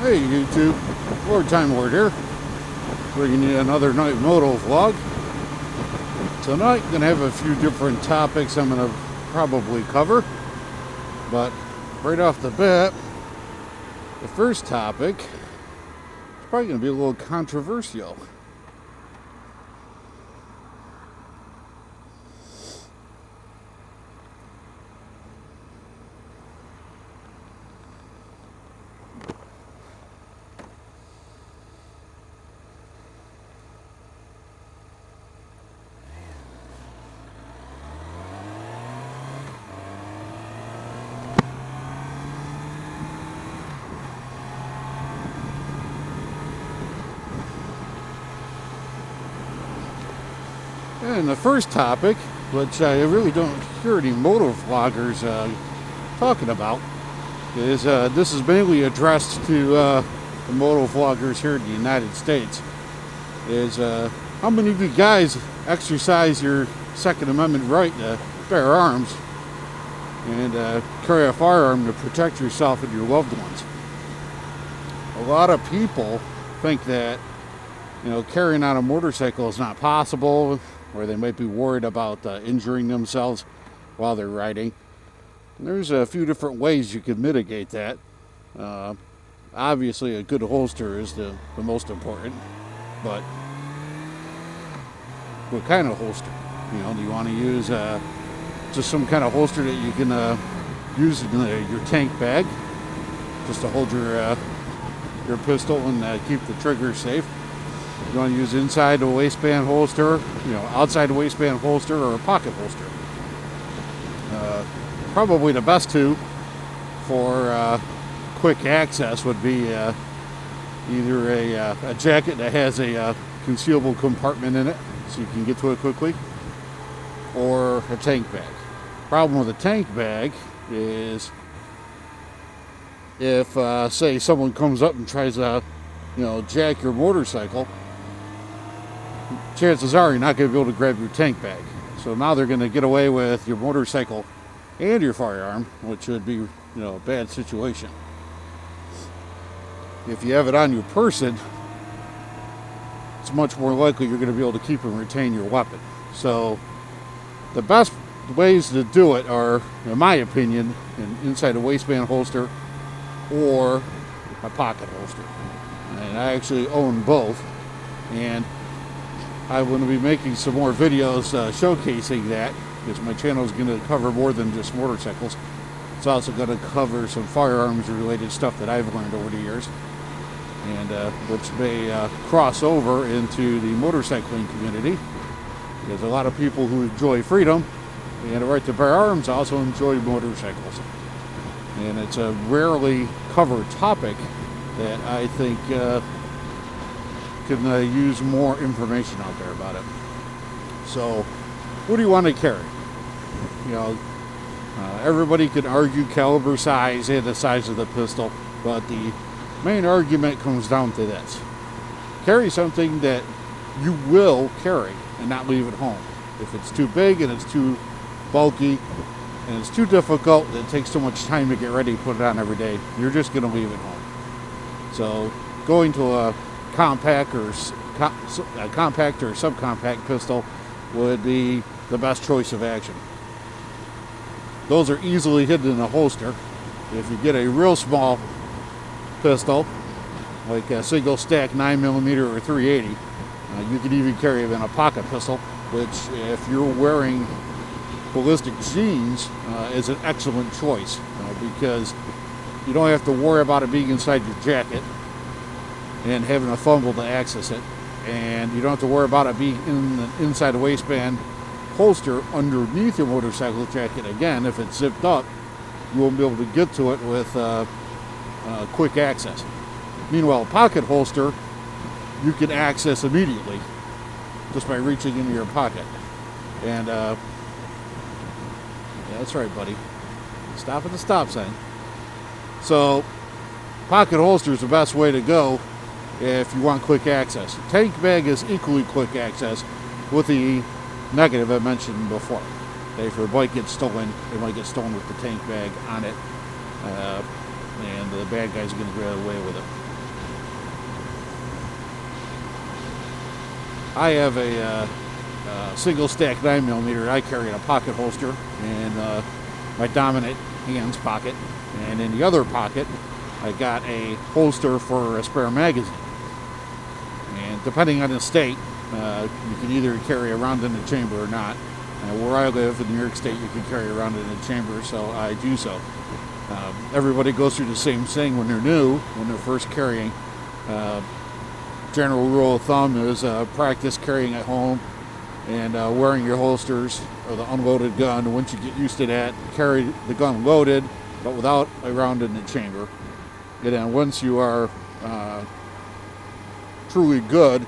Hey YouTube, LordTimelord here, bringing you another night moto vlog. Tonight, I'm going to have a few different topics I'm going to probably cover, but right off the bat, the first topic is probably going to be a little controversial. And the first topic, which I really don't hear any moto vloggers talking about, is this is mainly addressed to the moto vloggers here in the United States, is how many of you guys exercise your Second Amendment right to bear arms and carry a firearm to protect yourself and your loved ones? A lot of people think that, you know, carrying on a motorcycle is not possible, or they might be worried about injuring themselves while they're riding. And there's a few different ways you can mitigate that. Obviously, a good holster is the most important, but what kind of holster? You know, do you want to use just some kind of holster that you can use in your tank bag, just to hold your pistol and keep the trigger safe? You want to use inside the waistband holster, you know, outside the waistband holster, or a pocket holster. Probably the best two for quick access would be either a jacket that has a concealable compartment in it, so you can get to it quickly, or a tank bag. Problem with a tank bag is if, say, someone comes up and tries to, you know, jack your motorcycle, chances are you're not going to be able to grab your tank bag. So now they're going to get away with your motorcycle and your firearm, which would be, you know, a bad situation. If you have it on your person, it's much more likely you're going to be able to keep and retain your weapon. So the best ways to do it are, in my opinion, inside a waistband holster or a pocket holster. And I actually own both, and I'm going to be making some more videos showcasing that, because my channel is going to cover more than just motorcycles. It's also going to cover some firearms related stuff that I've learned over the years, and which may cross over into the motorcycling community, because a lot of people who enjoy freedom and the right to bear arms also enjoy motorcycles. And it's a rarely covered topic that I think can use more information out there about it. So, what do you want to carry? You know, everybody can argue caliber size and the size of the pistol, but the main argument comes down to this: carry something that you will carry and not leave at home. If it's too big and it's too bulky and it's too difficult, and it takes too much time to get ready to put it on every day, you're just going to leave it home. So going to a compact or subcompact pistol would be the best choice of action. Those are easily hidden in a holster. If you get a real small pistol, like a single stack 9mm or 380, you could even carry it in a pocket pistol, which, if you're wearing ballistic jeans, is an excellent choice, because you don't have to worry about it being inside your jacket and having a fumble to access it, and you don't have to worry about it being inside a waistband holster underneath your motorcycle jacket. Again, if it's zipped up, you won't be able to get to it with quick access. Meanwhile, a pocket holster you can access immediately just by reaching into your pocket. And yeah, that's right, buddy. Stop at the stop sign. So pocket holster is the best way to go if you want quick access. Tank bag is equally quick access, with the negative I mentioned before. If your bike gets stolen, it might get stolen with the tank bag on it, and the bad guy's going to get away with it. I have a single stack 9mm I carry in a pocket holster in my dominant hands pocket, and in the other pocket I got a holster for a spare magazine. And depending on the state, you can either carry around in the chamber or not. Where I live in New York State, you can carry around in the chamber, so I do so. Everybody goes through the same thing when they're new, when they're first carrying. General rule of thumb is practice carrying at home and wearing your holsters or the unloaded gun. Once you get used to that, carry the gun loaded but without a round in the chamber. And then once you are truly good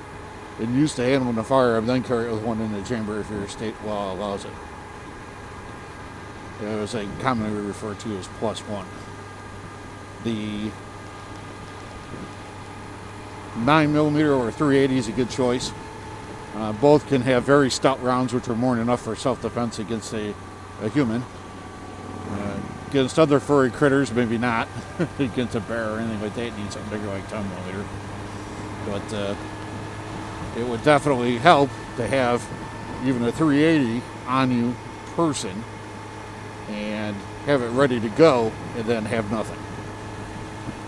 and used to handling the firearm, then carry it with one in the chamber if your state law allows it. It was commonly referred to as +1. The 9mm or 380 is a good choice. Both can have very stout rounds, which are more than enough for self-defense against a human. Against other furry critters, maybe not. Against a bear or anything like that, you need something bigger like 10mm. But it would definitely help to have even a 380 on you person and have it ready to go and then have nothing.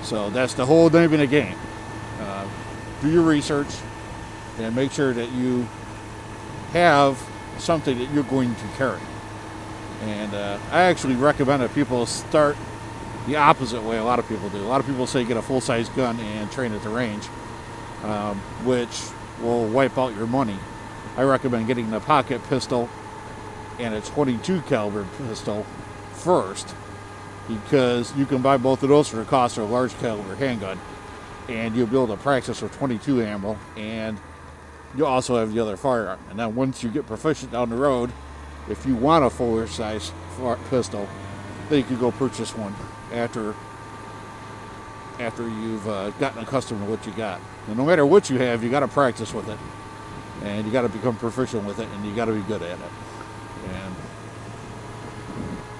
So that's the whole name of the game. Do your research and make sure that you have something that you're going to carry. And I actually recommend that people start the opposite way a lot of people do. A lot of people say get a full-size gun and train at the range, which will wipe out your money. I recommend getting the pocket pistol and a 22 caliber pistol first, because you can buy both of those for the cost of a large caliber handgun, and you'll be able to practice with 22 ammo, and you'll also have the other firearm. And then once you get proficient down the road, if you want a fuller size pistol, then you can go purchase one after you've gotten accustomed to what you got. And no matter what you have, you got to practice with it, and you got to become proficient with it, and you got to be good at it. And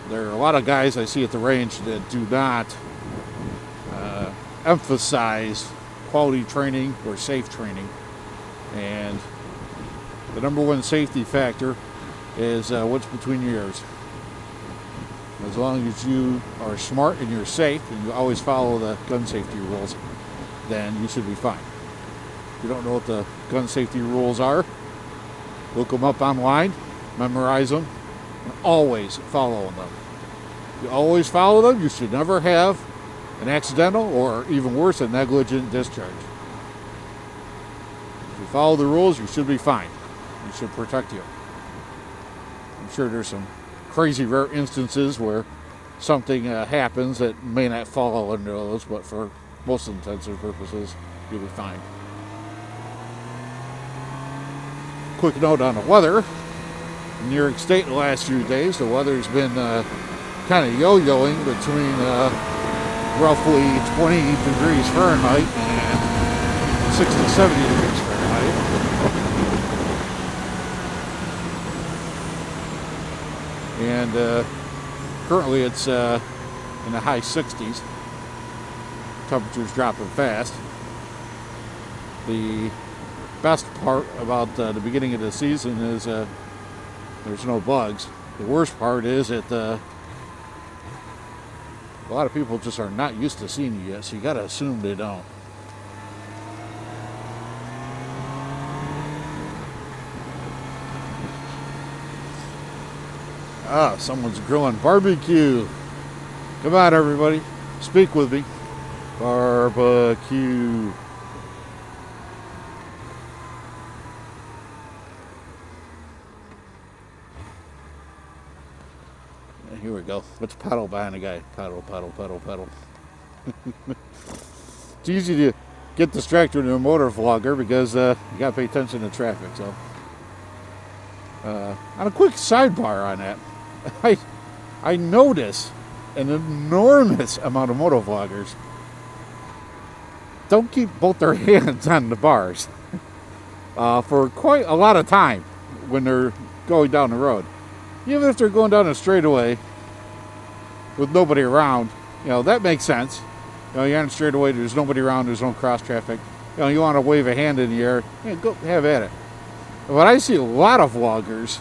there are a lot of guys I see at the range that do not emphasize quality training or safe training. And the number one safety factor is what's between your ears. As long as you are smart and you're safe and you always follow the gun safety rules, then you should be fine. If you don't know what the gun safety rules are, look them up online, memorize them, and always follow them. If you always follow them, you should never have an accidental or even worse, a negligent discharge. If you follow the rules, you should be fine. It should protect you. I'm sure there's some crazy rare instances where something happens that may not fall under those, but for most intents and purposes, you'll be fine. Quick note on the weather. In New York State the last few days, the weather's been kind of yo-yoing between roughly 20 degrees Fahrenheit and 60, 70 degrees Fahrenheit. And currently it's in the high 60s. Temperature's dropping fast. The best part about the beginning of the season is there's no bugs. The worst part is that a lot of people just are not used to seeing you yet, so you gotta assume they don't. Ah, someone's grilling barbecue. Come on, everybody. Speak with me. Barbecue. Here we go. Let's paddle behind the guy. Paddle, paddle, paddle, paddle. It's easy to get distracted in a motor vlogger because you got to pay attention to traffic. So, on a quick sidebar on that, I notice an enormous amount of motovloggers don't keep both their hands on the bars for quite a lot of time when they're going down the road. Even if they're going down a straightaway with nobody around, you know, that makes sense. You know, you're on a straightaway, there's nobody around, there's no cross traffic. You know, you want to wave a hand in the air, yeah, go have at it. But I see a lot of vloggers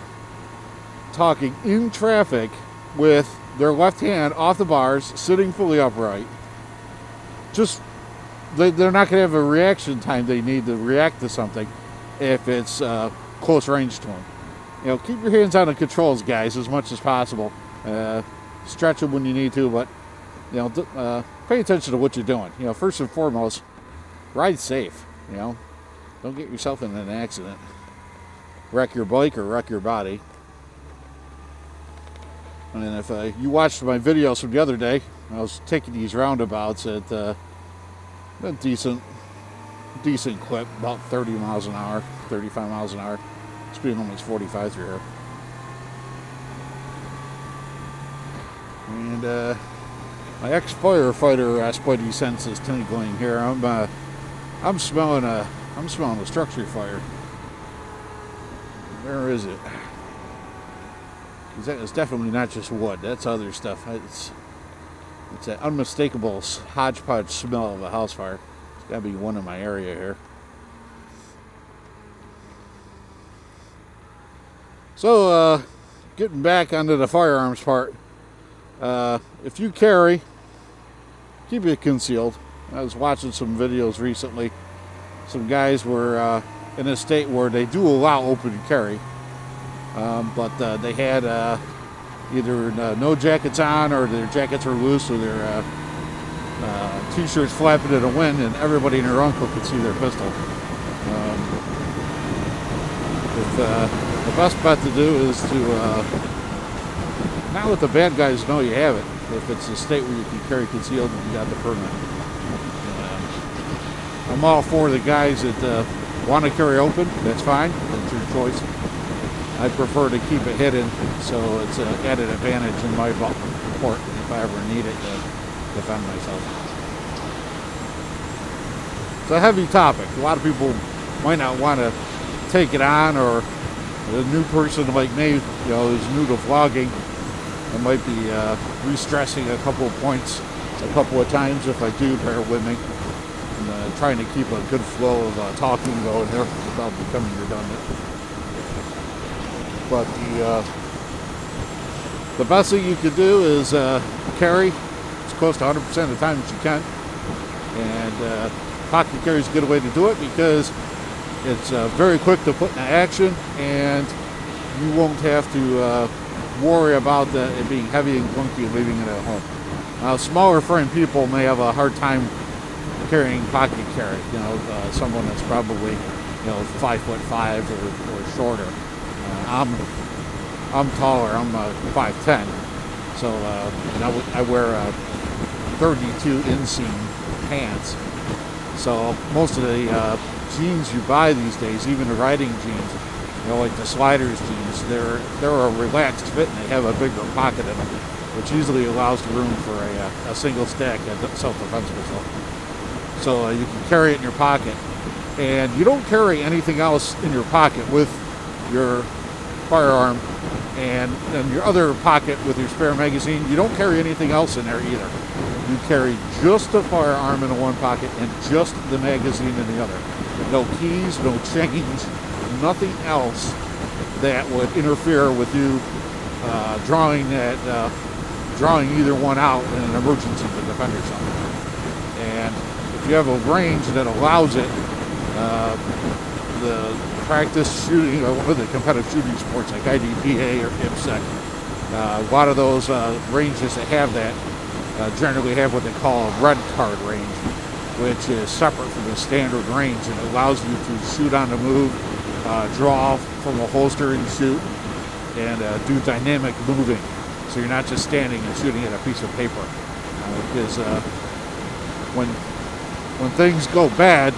talking in traffic with their left hand off the bars, sitting fully upright. Just, they're not going to have a reaction time they need to react to something if it's close range to them. You know, keep your hands on the controls, guys, as much as possible. Stretch them when you need to, but, you know, pay attention to what you're doing. You know, first and foremost, ride safe, you know. Don't get yourself in an accident. Wreck your bike or wreck your body. And then if you watched my videos from the other day, I was taking these roundabouts at a decent clip, about 30 miles an hour, 35 miles an hour. Speeding almost 45 through here. And my ex-firefighter spidey sense is tingling here. I'm smelling a structure fire. Where is it? It's definitely not just wood. That's other stuff. It's an unmistakable hodgepodge smell of a house fire. It's got to be one in my area here. So, getting back onto the firearms part. If you carry, keep it concealed. I was watching some videos recently. Some guys were in a state where they do allow open carry. But they had either no jackets on, or their jackets were loose, or their t-shirts flapping in the wind, and everybody and their uncle could see their pistol. The best bet to do is to not let the bad guys know you have it. If it's a state where you can carry concealed and you got the permit. I'm all for the guys that want to carry open. That's fine. That's your choice. I prefer to keep it hidden, so it's an added advantage in my port if I ever need it to defend myself. It's a heavy topic. A lot of people might not want to take it on, or a new person like me, you know, who's new to vlogging, I might be re-stressing a couple of points a couple of times. If I do, bear with me. I'm trying to keep a good flow of talking going here without becoming redundant. But the best thing you could do is carry as close to 100% of the time as you can. And pocket carry is a good way to do it because it's very quick to put into action, and you won't have to worry about it being heavy and clunky and leaving it at home. Now, smaller frame people may have a hard time carrying pocket carry. You know, someone that's probably, you know, 5'5" or shorter. I'm taller. I'm 5'10", so I wear 32 inseam pants. So most of the jeans you buy these days, even the riding jeans, you know, like the sliders jeans, they're a relaxed fit and they have a bigger pocket in them, which usually allows room for a single stack at self-defense pistol. So you can carry it in your pocket, and you don't carry anything else in your pocket with your firearm, and your other pocket with your spare magazine. You don't carry anything else in there either. You carry just the firearm in the one pocket and just the magazine in the other. No keys, no change, nothing else that would interfere with you drawing either one out in an emergency to defend yourself. And if you have a range that allows it, the practice shooting, or one of the competitive shooting sports like IDPA or IPSEC, a lot of those ranges that have that generally have what they call a red card range, which is separate from the standard range, and it allows you to shoot on the move, draw from a holster and shoot, and do dynamic moving. So you're not just standing and shooting at a piece of paper. Because when things go bad,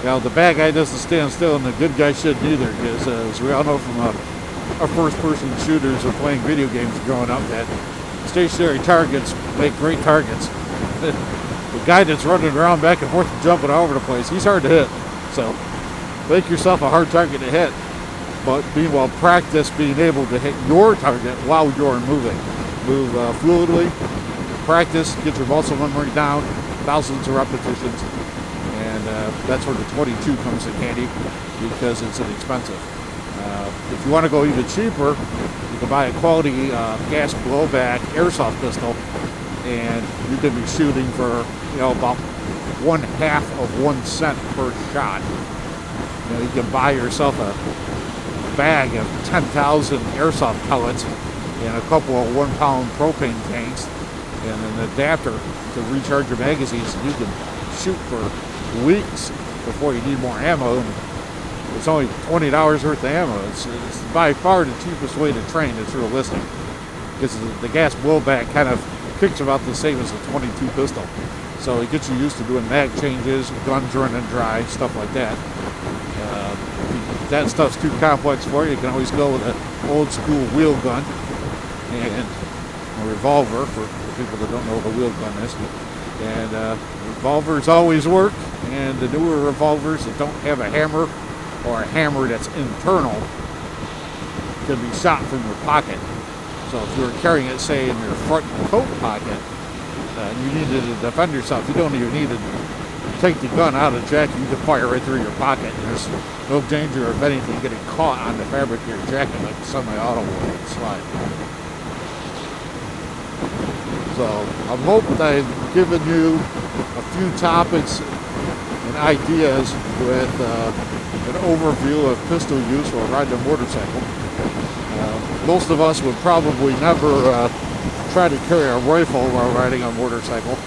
you know, the bad guy doesn't stand still, and the good guy shouldn't either. Because as we all know from our first-person shooters or playing video games growing up, that stationary targets make great targets. The guy that's running around back and forth and jumping all over the place, he's hard to hit. So make yourself a hard target to hit, but meanwhile practice being able to hit your target while you're moving. Move fluidly, practice, get your muscle memory down, thousands of repetitions, and that's where the 22 comes in handy because it's inexpensive. If you want to go even cheaper, you can buy a quality Gas-Blowback Airsoft pistol, and you can be shooting for, about 1/2 of 1 cent per shot. You can buy yourself a bag of 10,000 airsoft pellets and a couple of 1-pound propane tanks and an adapter to recharge your magazines, and you can shoot for weeks before you need more ammo. And it's only $20 worth of ammo. It's by far the cheapest way to train that's realistic, because the Gas-Blowback kind of kicks about the same as a .22 pistol. So it gets you used to doing mag changes, guns running dry, stuff like that. If that stuff's too complex for you, you can always go with an old school wheel gun and a revolver for people that don't know what a wheel gun is. And revolvers always work, and the newer revolvers that don't have a hammer or a hammer that's internal can be shot from your pocket. So if you were carrying it, say, in your front coat pocket, and you needed to defend yourself, you don't even need to take the gun out of the jacket. You can fire right through your pocket, and there's no danger of anything getting caught on the fabric of your jacket like a semi-auto would slide. So I hope that I've given you a few topics and ideas with an overview of pistol use while riding a motorcycle. Most of us would probably never try to carry a rifle while riding a motorcycle.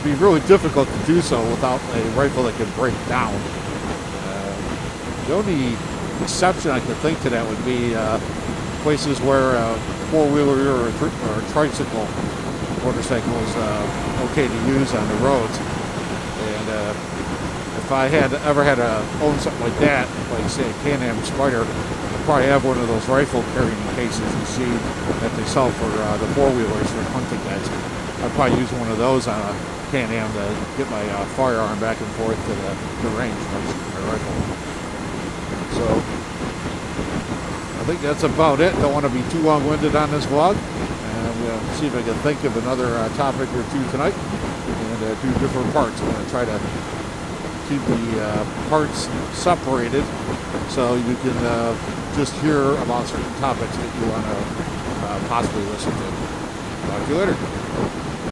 It'd be really difficult to do so without a rifle that can break down. The only exception I could think to that would be places where a four-wheeler or a tricycle motorcycle is okay to use on the roads. And if I had ever had to own something like that, like say a Can-Am Spider, I'd probably have one of those rifle carrying cases you see that they sell for the four-wheelers for hunting guys. I'd probably use one of those on a Can-Am to get my firearm back and forth to the range when I shoot my rifle. So I think that's about it. Don't want to be too long-winded on this vlog. And we'll see if I can think of another topic or two tonight and do different parts. I'm going to try to keep the parts separated so you can just hear about certain topics that you want to possibly listen to. Talk to you later.